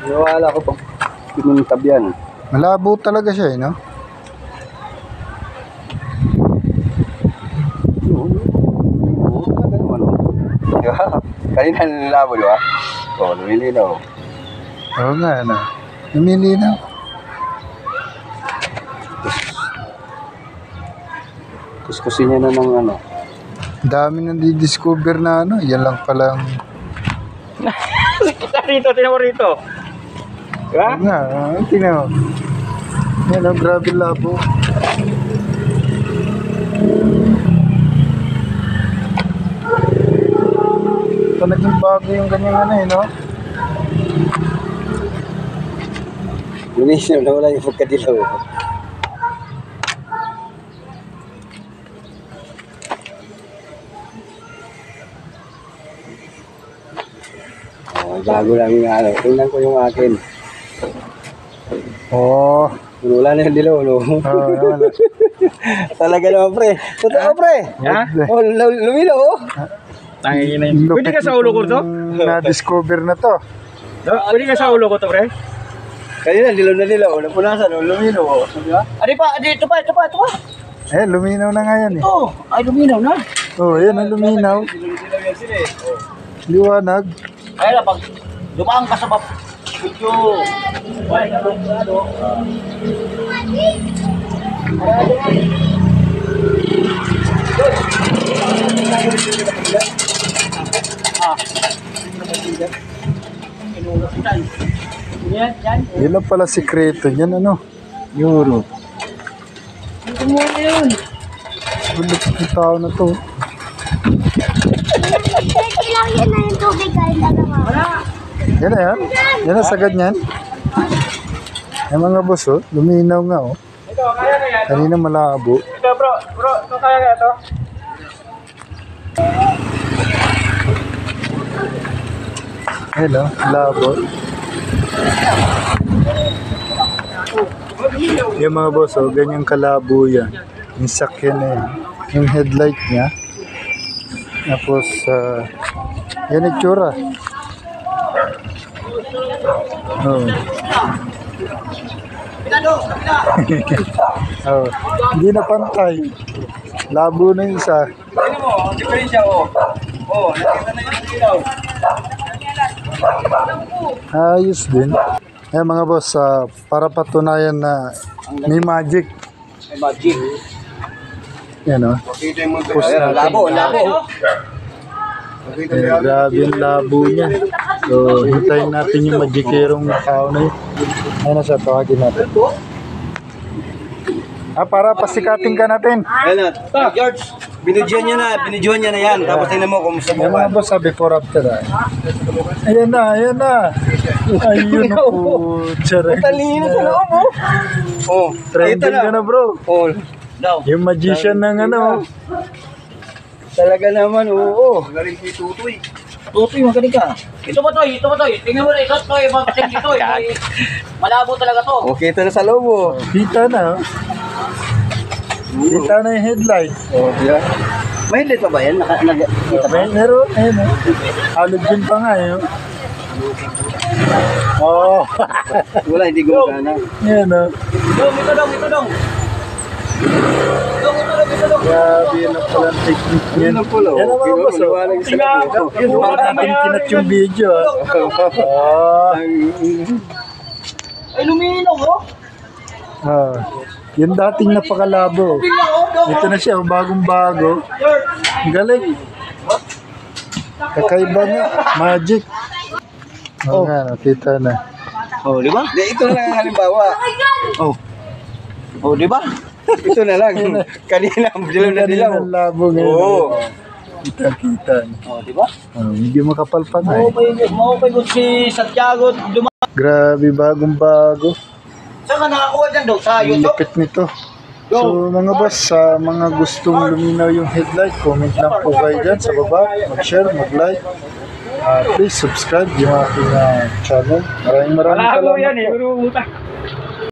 Nawala ko pag pinintab yan. Malabo talaga siya, no? Oo, ganun ano. Diba? Kanina nilabo, diba? Oo, lumilinaw. Oo nga, ano. Lumilinaw. Kuskusin niya na ng ano. Dami nang di-discover na ano. Yan lang palang... Kita rito, tinan mo rito. Diba? Oo nga, tingnan mo. Yan, oh, grabe labo. Ito naging bago yung kanyang ano eh, no? Lumisin na wala yung pagkadilaw. Bago lang yung ano. Tingnan ko yung akin. Oo. Wala na yung dilaw, no? Oo, wala. Talaga naman, pre. Totoo, pre. Ha? Oh, lumilaw, oh. Tangin na yun. Pwede ka sa ulo ko to? Na-discover na to. Pwede ka sa ulo ko to, pre? Kanina, dilaw na dilaw. Napunasan, oh, lumilaw, oh. Adi pa, ito pa. Eh, luminaw na nga yan eh. Oh, ay luminaw na. Oo, yan ang luminaw. Dilaw yan sila, eh. Oh. Liwanag. Ay na, pag dumaan ka sa video. Yun lang pala sikreto niyan, ano? Euro. Bulit yung tao na to. Pwede lang yan na yung tubig kahit dalawa. Yan na yan. Yan ang sagad niyan. Ay mga boss, oh. Luminaw nga, oh. Ito, kaya na yan. Kanina malabo. Ito, bro. Bro, ito kaya na ito. Ayun, oh. Labo. Yung mga boss, oh. Ganyang kalabo yan. Yung sakyan na yan. Yung headlight niya. Tapos, yan yung tsura. Oh. Oh. Hindi na pantay. Labo na yung isa. Ano mo, ang diferensya, oh. Oh, nakita na yung dilaw. Ayos din. Eh mga boss, para patunayan na may magic. Ay, magic. Yan, oh. Makita yung mga Push natin. labo. Eh, grabe yung labo niya. So, hintayin natin yung magikerong tao na yun. Ayun na siya, tawagin natin. Para pasikatin ka natin. Ayan na. George, binidyohan niya na yan. Tapos tingnan mo kung sa Yung mga boss, before after. Ayan na. Ayun na po. talino sa loob, oh. Oh, Trending ka na, bro. Oh, daw. Yung magician ng ano. Talaga naman, oo. Magaling si Tutoy. Tutoy, magaling ka. Ito ba, Toy? Tingnan mo rin. Ito, Toy. Mga ito, malabo talaga to. Okay, ito na sa loob, oh. Kita na. Kita na yung headlight. Oh, yeah. May headlight pa ba yan? Nakita ba? Meron. Ayun, oh. Halog din pa nga, eh. Oh. Wala, hindi gumagana. Yan, oh. Ito dong. Grabe, yan ang palang technique niyan. Yan ang pula, oh. Yan ang mga boss, oh. Bakit natin kinat yung video, ah. Ay, luminaw, oh. Yung dating napakalabo. Ito na siya, bagong-bago. Ang galing. Kakaiba nga, magic. Oo nga, nakita na. Oh, di ba? Ito na lang ang halimbawa. Oh. Oh, di ba? Ito na lang. Kanina, dilaw na dilaw. Kanina labo ngayon. Oo. Kita. Oh, di ba? Hindi makapal pa nga. Maupay ko si Santiago. Grabe, bagong-bago. Saan ka nakakuha dyan daw? Sa Ang YouTube? lupit nito. So mga boss, sa mga gustong luminaw yung headlight, comment lang po kayo dyan sa baba. Mag-share, mag-like. Please subscribe yung aking channel. Maraming salamat po.